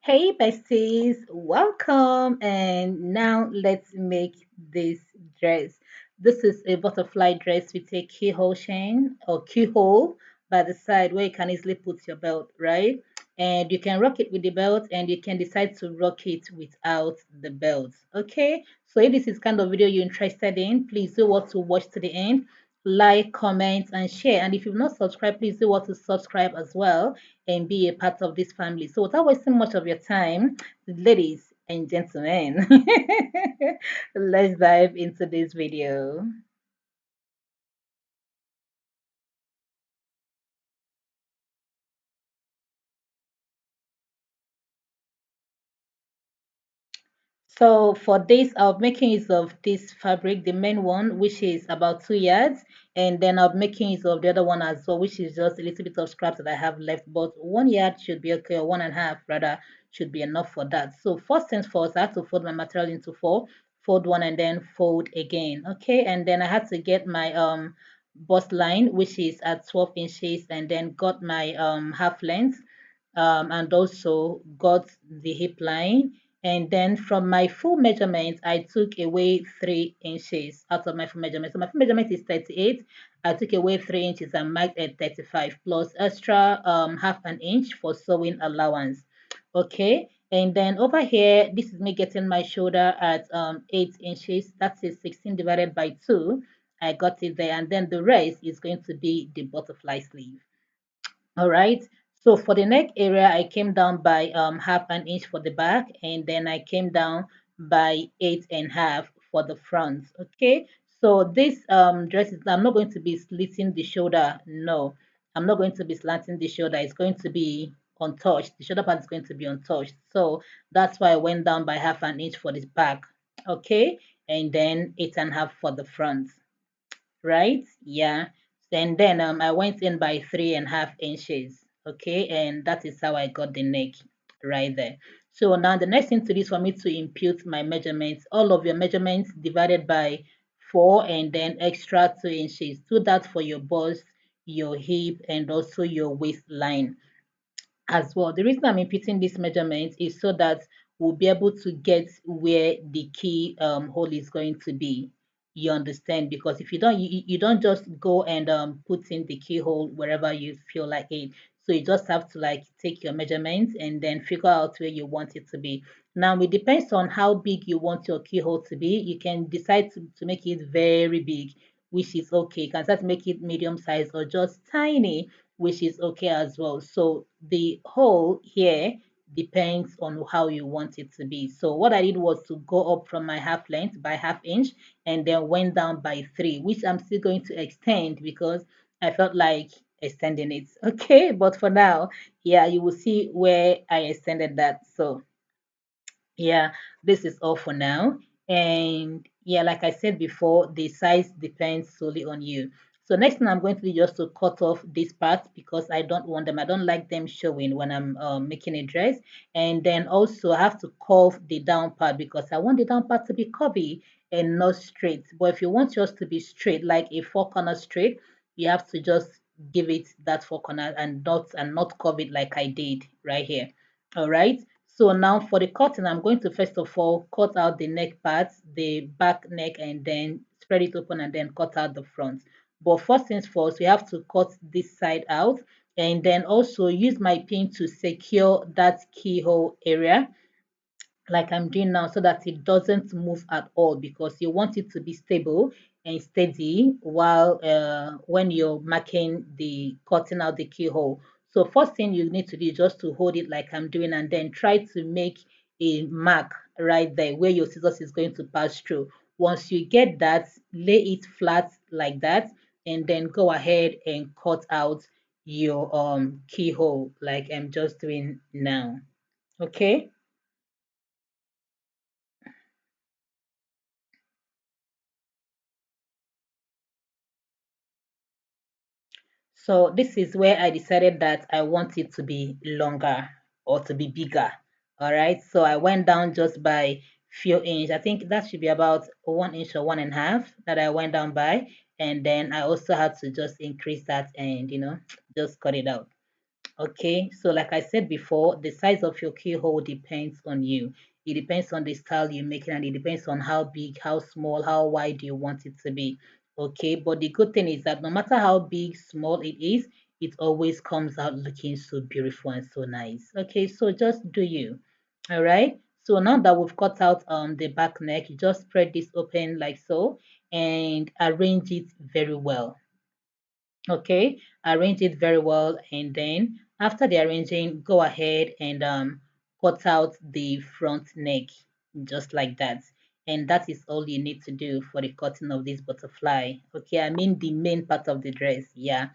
Hey besties, welcome. And now let's make this dress. This is a butterfly dress with a keyhole chain or keyhole by the side where you can easily put your belt, right? And you can rock it with the belt and you can decide to rock it without the belt. Okay, so if this is kind of video you're interested in, please do what to watch to the end. Like, comment, and share. And if you've not subscribed, please do what to subscribe as well and be a part of this family. So, without wasting much of your time, ladies and gentlemen, let's dive into this video. So for this, I'll be making use of this fabric, the main one, which is about 2 yards, and then I'll be making use of the other one as well, which is just a little bit of scraps that I have left, but 1 yard should be okay, or 1.5 rather should be enough for that. So first things first, I have to fold my material into four, fold one and then fold again. Okay, and then I had to get my bust line, which is at 12 inches, and then got my half length, and also got the hip line, and then from my full measurement, I took away 3 inches out of my full measurement. So my full measurement is 38. I took away 3 inches and marked at 35 plus extra half an inch for sewing allowance. Okay. And then over here, this is me getting my shoulder at 8 inches. That is 16 divided by 2. I got it there. And then the rest is going to be the butterfly sleeve. All right. So for the neck area, I came down by half an inch for the back, and then I came down by 8.5 for the front. Okay. So this dress is, I'm not going to be slitting the shoulder. No, I'm not going to be slanting the shoulder. It's going to be untouched. The shoulder part is going to be untouched. So that's why I went down by half an inch for this back. Okay. And then 8.5 for the front, right? Yeah. And then I went in by 3.5 inches. Okay, and that is how I got the neck right there. So now the next thing to do is for me to impute my measurements, all of your measurements divided by 4 and then extra 2 inches. Do that for your bust, your hip, and also your waistline as well. The reason I'm imputing this measurement is so that we'll be able to get where the key hole is going to be. You understand? Because if you don't, you don't just go and put in the keyhole wherever you feel like it. So you just have to like take your measurements and then figure out where you want it to be. Now it depends on how big you want your keyhole to be. You can decide to make it very big, which is okay. You can start to make it medium size or just tiny, which is okay as well. So the hole here depends on how you want it to be. So what I did was to go up from my half length by half inch and then went down by 3, which I'm still going to extend because I felt like extending it. Okay, but for now, yeah, you will see where I extended that. So yeah, this is all for now. And yeah, like I said before, the size depends solely on you. So next thing I'm going to do just to cut off this part because I don't want them. I don't like them showing when I'm making a dress. And then also I have to curve the down part because I want the down part to be curvy and not straight. But if you want yours to be straight, like a four corner straight, you have to just give it that four corner and not curve it like I did right here. All right. So now for the cutting, I'm going to first of all cut out the neck part, the back neck, and then spread it open and then cut out the front. But first things first, we have to cut this side out and then also use my pin to secure that keyhole area like I'm doing now so that it doesn't move at all because you want it to be stable and steady while when you're marking the cutting out the keyhole. So first thing you need to do is just to hold it like I'm doing and then try to make a mark right there where your scissors is going to pass through. Once you get that, lay it flat like that and then go ahead and cut out your keyhole like I'm just doing now. Okay. So this is where I decided that I want it to be longer or to be bigger. All right. So I went down just by few inch. I think that should be about 1 inch or 1.5 that I went down by. And then I also had to just increase that and just cut it out. Okay, so like I said before, the size of your keyhole depends on you. It depends on the style you make it, and it depends on how big, how small, how wide you want it to be. Okay, but the good thing is that no matter how big, small it is, it always comes out looking so beautiful and so nice. Okay, so just do you. All right. So now that we've cut out the back neck, you just spread this open like so and arrange it very well. Okay, arrange it very well, and then after the arranging, go ahead and cut out the front neck just like that. And that is all you need to do for the cutting of this butterfly. Okay, I mean the main part of the dress. Yeah.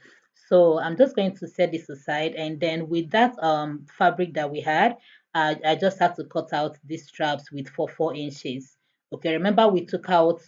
So I'm just going to set this aside, and then with that fabric that we had, I just had to cut out these straps with 4 inches. Okay, remember we took out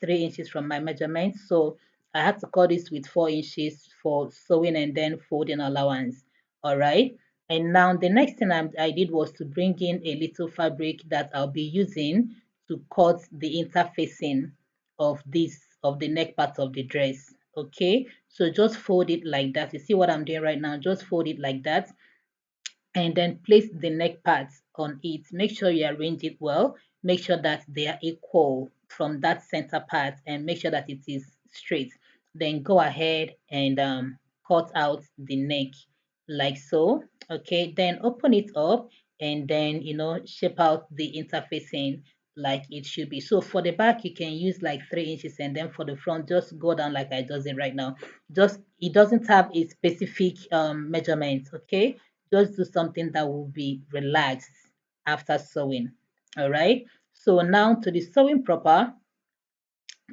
3 inches from my measurement, so I had to cut this with 4 inches for sewing and then folding allowance. All right. And now the next thing I did was to bring in a little fabric that I'll be using to cut the interfacing of this of the neck part of the dress. Okay. So just fold it like that. You see what I'm doing right now? Just fold it like that and then place the neck parts on it. Make sure you arrange it well. Make sure that they are equal from that center part and make sure that it is straight. Then go ahead and cut out the neck like so. Okay, then open it up and then shape out the interfacing like it should be. So for the back, you can use like 3 inches, and then for the front, just go down like I just did right now. Just it doesn't have a specific measurement. Okay, just do something that will be relaxed after sewing. All right. So now to the sewing proper.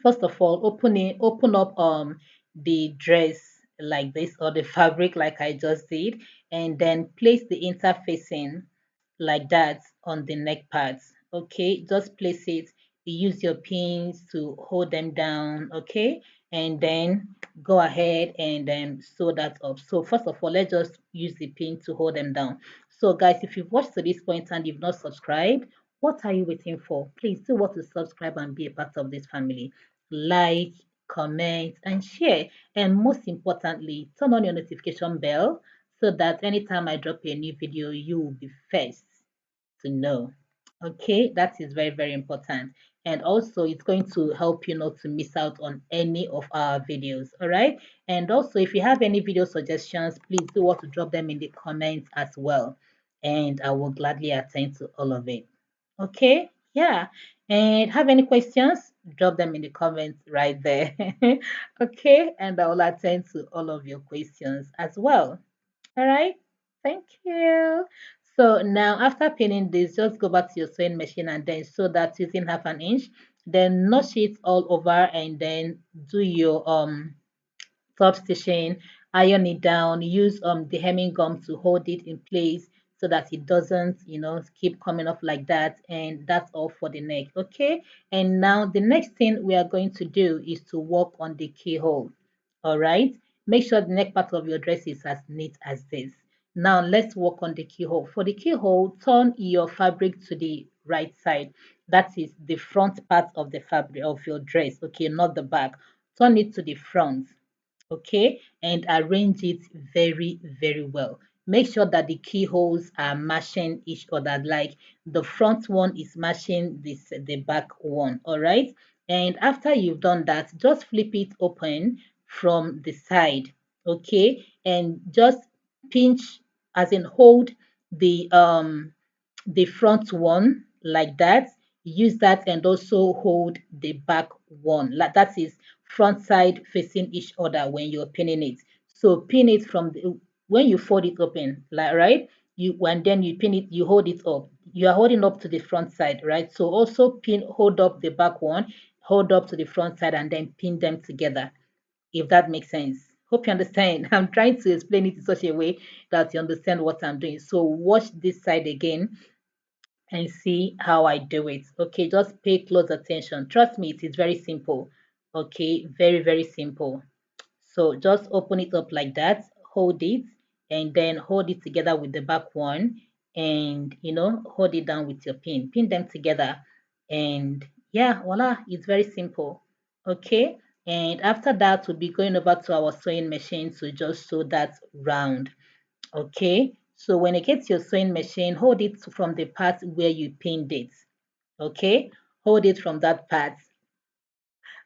First of all, open up the dress like this, or the fabric like I just did, and then place the interfacing like that on the neck parts. Okay, just place it. You use your pins to hold them down. Okay, and then go ahead and sew that up. So first of all, let's just use the pin to hold them down. So guys, if you've watched to this point and you've not subscribed, what are you waiting for? Please do what to subscribe and be a part of this family. Like, comment, and share. And most importantly, turn on your notification bell so that anytime I drop a new video, you will be first to know. Okay, that is very, very important. And also, it's going to help you not to miss out on any of our videos. All right. And also, if you have any video suggestions, please do want to drop them in the comments as well. And I will gladly attend to all of it. Okay. Yeah. And have any questions? Drop them in the comments right there. Okay. And I will attend to all of your questions as well. All right. Thank you. So now after pinning this, just go back to your sewing machine and then sew that using 1/2 inch. Then notch it all over and then do your top stitching, iron it down, use the hemming gum to hold it in place so that it doesn't keep coming off like that. And that's all for the neck. Okay, and now the next thing we are going to do is to work on the keyhole. All right, make sure the neck part of your dress is as neat as this. Now let's work on the keyhole. For the keyhole, turn your fabric to the right side. That is the front part of the fabric of your dress. Okay, not the back. Turn it to the front. Okay, and arrange it very, very well. Make sure that the keyholes are matching each other, like the front one is matching the back one. All right, and after you've done that, just flip it open from the side. Okay, and just pinch, as in hold the front one like that. Use that and also hold the back one, like that is front side facing each other when you're pinning it. So pin it from when you fold it open, like right, you when then you pin it, you hold it up, you are holding up to the front side, right? So also hold up the back one, hold up to the front side, and then pin them together, if that makes sense. Hope you understand. I'm trying to explain it in such a way that you understand what I'm doing. So watch this side again and see how I do it. Okay, just pay close attention. Trust me, it is very simple. Okay, very, very simple. So just open it up like that, hold it, and then hold it together with the back one, and hold it down with your pin. Pin them together, and yeah, voila, it's very simple. Okay, and after that, we'll be going over to our sewing machine to just sew that round. Okay, so when it gets your sewing machine, hold it from the part where you pinned it. Okay, hold it from that part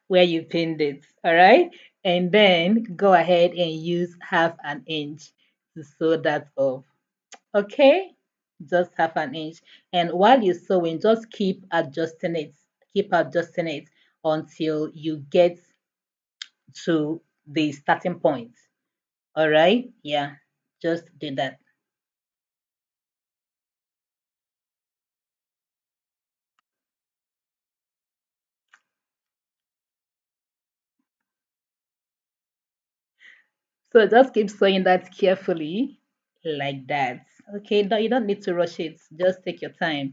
where you pinned it. All right, and then go ahead and use 1/2 inch to sew that up. Okay, just 1/2 inch. And while you're sewing, just keep adjusting it until you get to the starting point. All right, yeah, just do that. So just keep sewing that carefully, like that. Okay, no, you don't need to rush it. Just take your time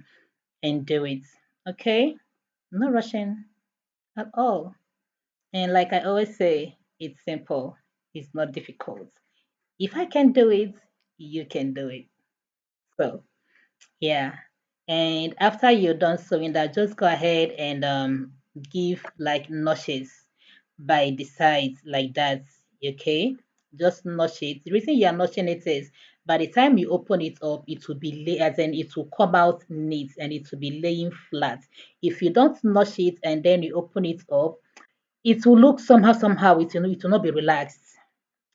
and do it. Okay, no rushing at all. And like I always say, it's simple. It's not difficult. If I can do it, you can do it. So yeah. And after you're done sewing that, just go ahead and give like notches by the sides like that. Okay. Just notch it. The reason you are notching it is by the time you open it up, it will be as in it will come out neat and it will be laying flat. If you don't notch it and then you open it up, it will look somehow. It will not be relaxed.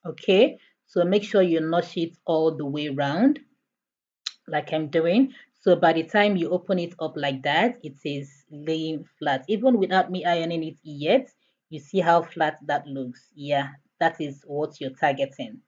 Okay. So make sure you notch it all the way around like I'm doing. So by the time you open it up like that, it is laying flat. Even without me ironing it yet, you see how flat that looks. Yeah, that is what you're targeting.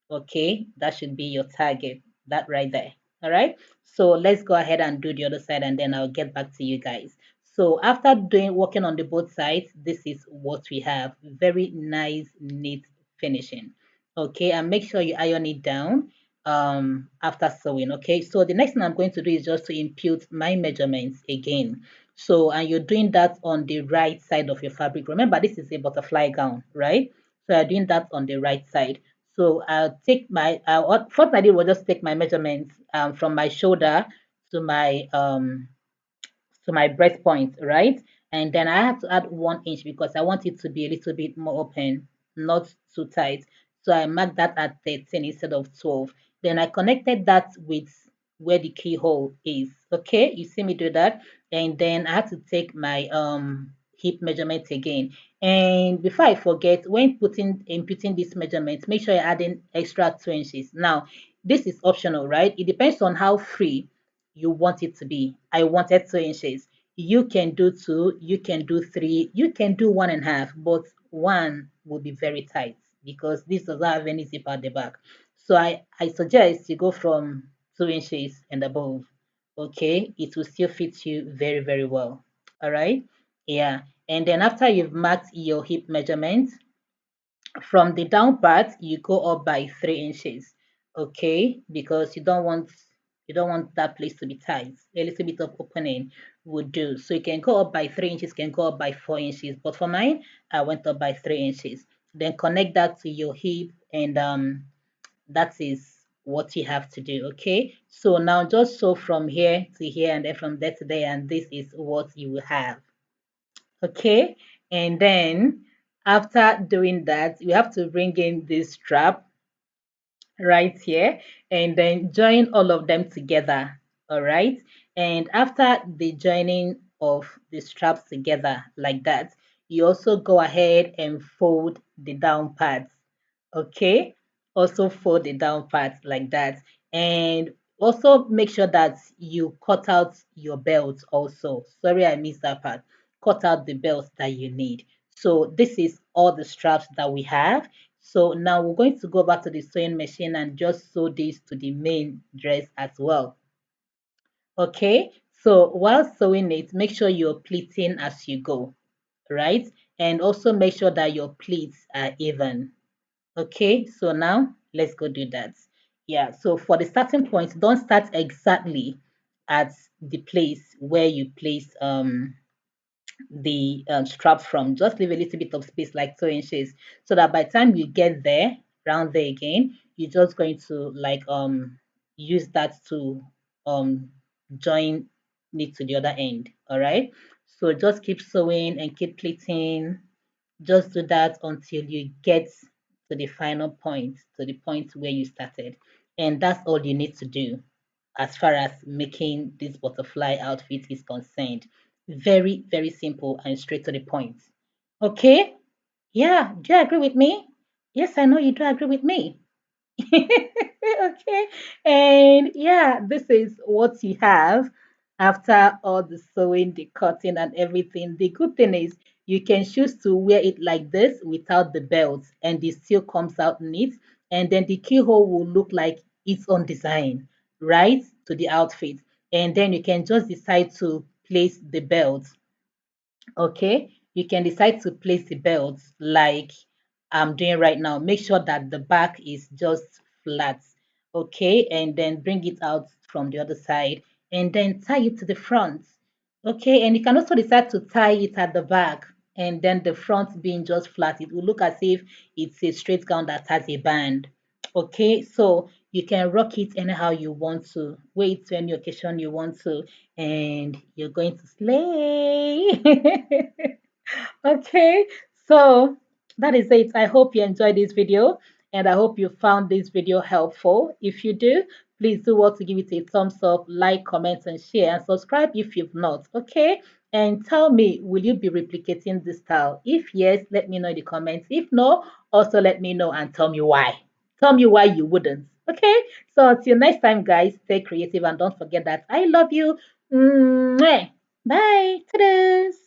Okay, that should be your target, that right there. All right, so let's go ahead and do the other side and then I'll get back to you guys. So after doing working on the both sides, this is what we have. Very nice, neat finishing. Okay, and make sure you iron it down after sewing. Okay, so the next thing I'm going to do is just to impute my measurements again. So and you're doing that on the right side of your fabric. Remember, this is a butterfly gown, right? So I'm doing that on the right side. So I'll take my what first I did was just take my measurements from my shoulder to my breastpoint, right? And then I have to add 1 inch because I want it to be a little bit more open, not too tight. So I marked that at 13 instead of 12. Then I connected that with where the keyhole is. Okay, you see me do that. And then I have to take my hip measurement again. And before I forget, when inputting this measurement, make sure you're adding extra 2 inches. Now, this is optional, right? It depends on how free you want it to be. I wanted 2 inches. You can do two, you can do three, you can do 1.5, but one will be very tight because this does not have any zip at the back. So I suggest you go from 2 inches and above. Okay, it will still fit you very, very well. All right. Yeah. And then after you've marked your hip measurement, from the down part you go up by 3 inches, okay, because you don't want that place to be tight. A little bit of opening would do. So you can go up by 3 inches, can go up by 4 inches, but for mine I went up by 3 inches. Then connect that to your hip, and that is what you have to do. Okay, so now just sew from here to here and then from there to there, and this is what you will have. Okay, and then after doing that, you have to bring in this strap right here and then join all of them together. All right, and after the joining of the straps together like that, you also go ahead and fold the down parts. Okay, also fold the down parts like that, and also make sure that you cut out your belt also. Sorry, I missed that part. Cut out the belt that you need. So this is all the straps that we have. So now we're going to go back to the sewing machine and just sew this to the main dress as well. Okay, so while sewing it, make sure you're pleating as you go, right? And also make sure that your pleats are even. Okay, so now let's go do that. Yeah, so for the starting point, don't start exactly at the place where you place the strap from. Just leave a little bit of space, like 2 inches, so that by the time you get there, round there again, you're just going to like use that to um join it to the other end. All right, so just keep sewing and keep pleating. Just do that until you get to the final point, to the point where you started. And that's all you need to do as far as making this butterfly outfit is concerned. Very, very simple and straight to the point. Okay? Yeah, do you agree with me? Yes, I know you do agree with me. Okay. And yeah, this is what you have after all the sewing, the cutting, and everything. The good thing is you can choose to wear it like this without the belt, and it still comes out neat. And then the keyhole will look like its own design, right? To the outfit. And then you can just decide to place the belt. Okay, you can decide to place the belts like I'm doing right now. Make sure that the back is just flat. Okay, and then bring it out from the other side and then tie it to the front. Okay, and you can also decide to tie it at the back and then the front being just flat. It will look as if it's a straight gown that has a band. Okay, so you can rock it anyhow you want to, wear it to any occasion you want to, and you're going to slay. Okay, so that is it. I hope you enjoyed this video and I hope you found this video helpful. If you do, please do want to give it a thumbs up, like, comment, and share, and subscribe if you've not. Okay, and tell me, will you be replicating this style? If yes, let me know in the comments. If no, also let me know and tell me why. Tell me why you wouldn't. Okay, so until next time, guys, stay creative and don't forget that I love you. Mwah. Bye. Toodles.